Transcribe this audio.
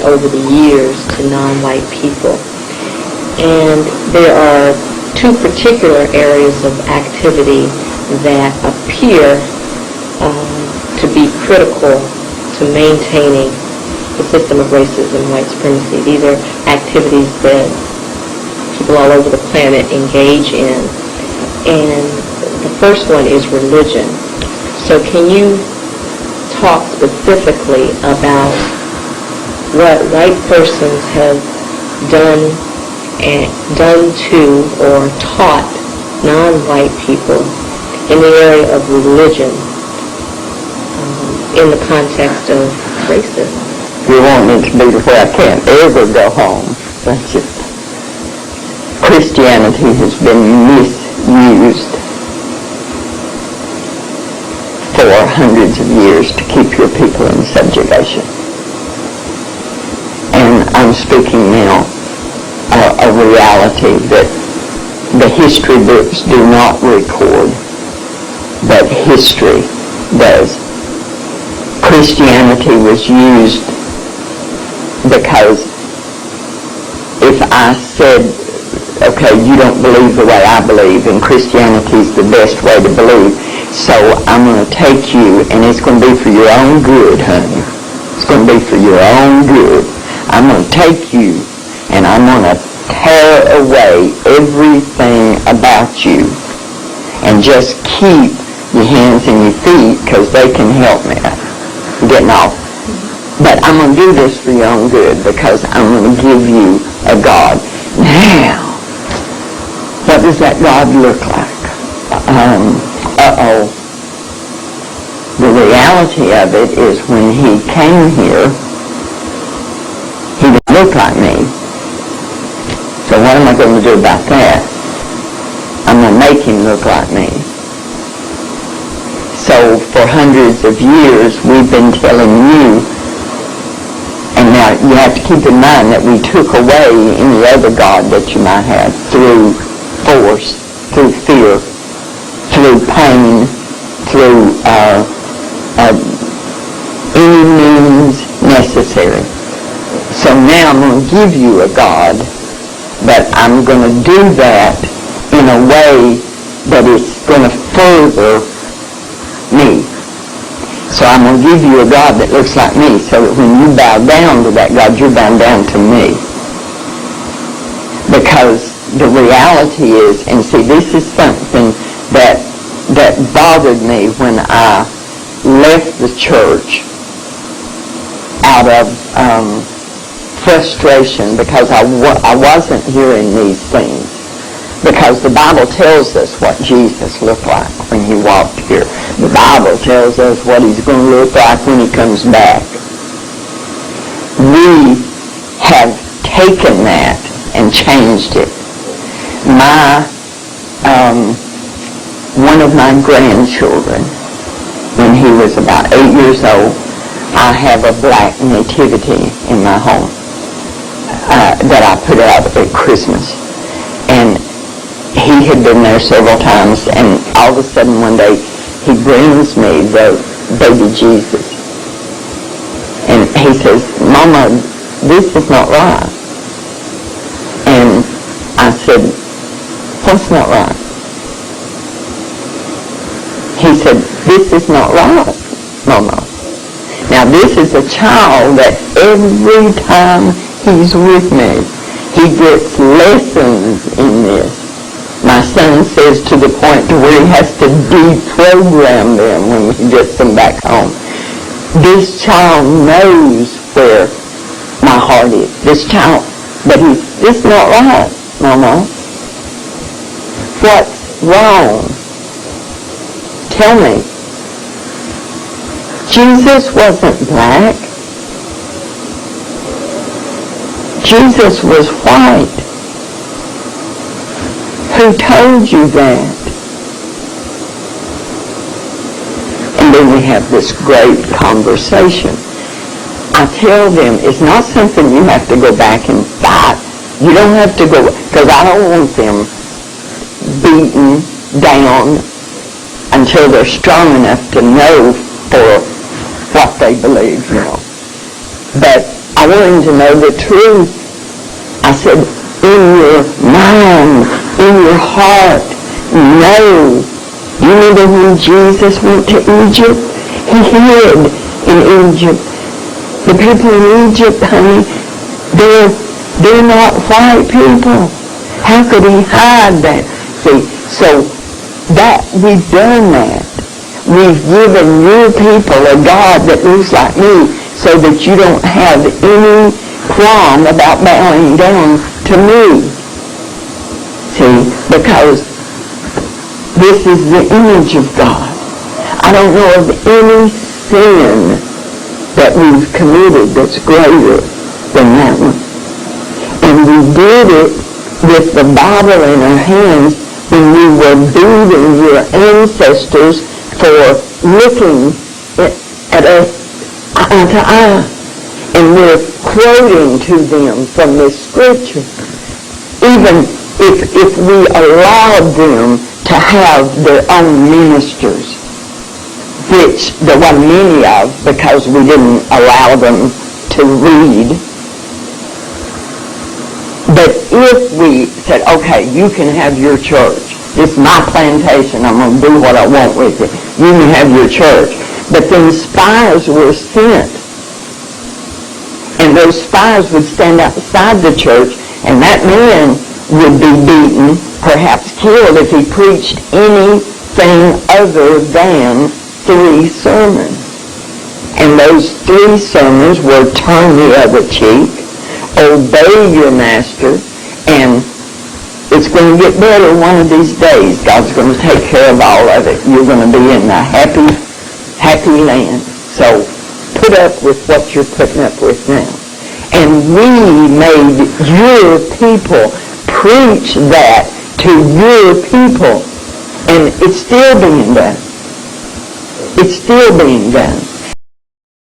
over the years to non-white people. And there are two particular areas of activity that appear to be critical to maintaining the system of racism and white supremacy. These are activities that people all over the planet engage in. And the first one is religion. So can you talk specifically about what white persons have done to or taught non-white people in the area of religion in the context of racism? You want me to be to where I can't ever go home. That's just, Christianity has been misused for hundreds of years to keep your people in subjugation. And I'm speaking now a reality that the history books do not record, but history does. Christianity was used because if I said, okay, you don't believe the way I believe, and Christianity is the best way to believe, so I'm going to take you, and it's going to be for your own good, honey. It's going to be for your own good. I'm going to take you, and I'm going to tear away everything about you, and just keep your hands and your feet, because they can help me getting off. But I'm going to do this for your own good, because I'm going to give you a God. Now, what does that God look like? The reality of it is when he came here, he didn't look like me. So what am I going to do about that? I'm going to make him look like me. So for hundreds of years, we've been telling you, and now you have to keep in mind that we took away any other God that you might have through force, through fear, through pain, through any means necessary. So now I'm going to give you a God, but I'm going to do that in a way that is going to further me. So I'm going to give you a God that looks like me, so that when you bow down to that God, you're bowing down to me. Because the reality is, and see, this is something that bothered me when I left the church out of frustration, because I wasn't hearing these things. Because the Bible tells us what Jesus looked like when he walked here. The Bible tells us what he's going to look like when he comes back. We have taken that and changed it. One of my grandchildren, when he was about 8 years old, I have a black nativity in my home that I put out at Christmas. And he had been there several times, and all of a sudden one day he brings me the baby Jesus. And he says, Mama, this is not right. And I said, what's not right? He said, this is not right, Mama. Now this is a child that every time he's with me, he gets lessons in this. My son says to the point to where he has to deprogram them when he gets them back home. This child knows where my heart is. This child, but this is not right, Mama. What's wrong? Tell me. Jesus wasn't black. Jesus was white. Who told you that? And then we have this great conversation. I tell them it's not something you have to go back and fight. You don't have to go, because I don't want them beaten down until they're strong enough to know for what they believe, you know. But I I want him to know the truth. I said, in your mind, in your heart, know. You remember when Jesus went to Egypt? He hid in Egypt. The people in Egypt, honey, they're not white people. How could he hide that? See, so that we've done that. We've given your people a God that looks like me so that you don't have any qualm about bowing down to me. See, because this is the image of God. I don't know of any sin that we've committed that's greater than that one. And we did it with the Bible in our hands when we were beating your ancestors for looking at us eye to eye. And we're quoting to them from this scripture. Even if we allowed them to have their own ministers, which there wasn't many of because we didn't allow them to read. But if we said, okay, you can have your church. This is my plantation. I'm going to do what I want with it. You can have your church. But then spies were sent. And those spies would stand outside the church, and that man would be beaten, perhaps killed, if he preached anything other than 3 sermons. And those 3 sermons were turn the other cheek, obey your master, and it's going to get better one of these days. God's going to take care of all of it. You're going to be in a happy, happy land. So put up with what you're putting up with now. And we made your people preach that to your people. And it's still being done. It's still being done.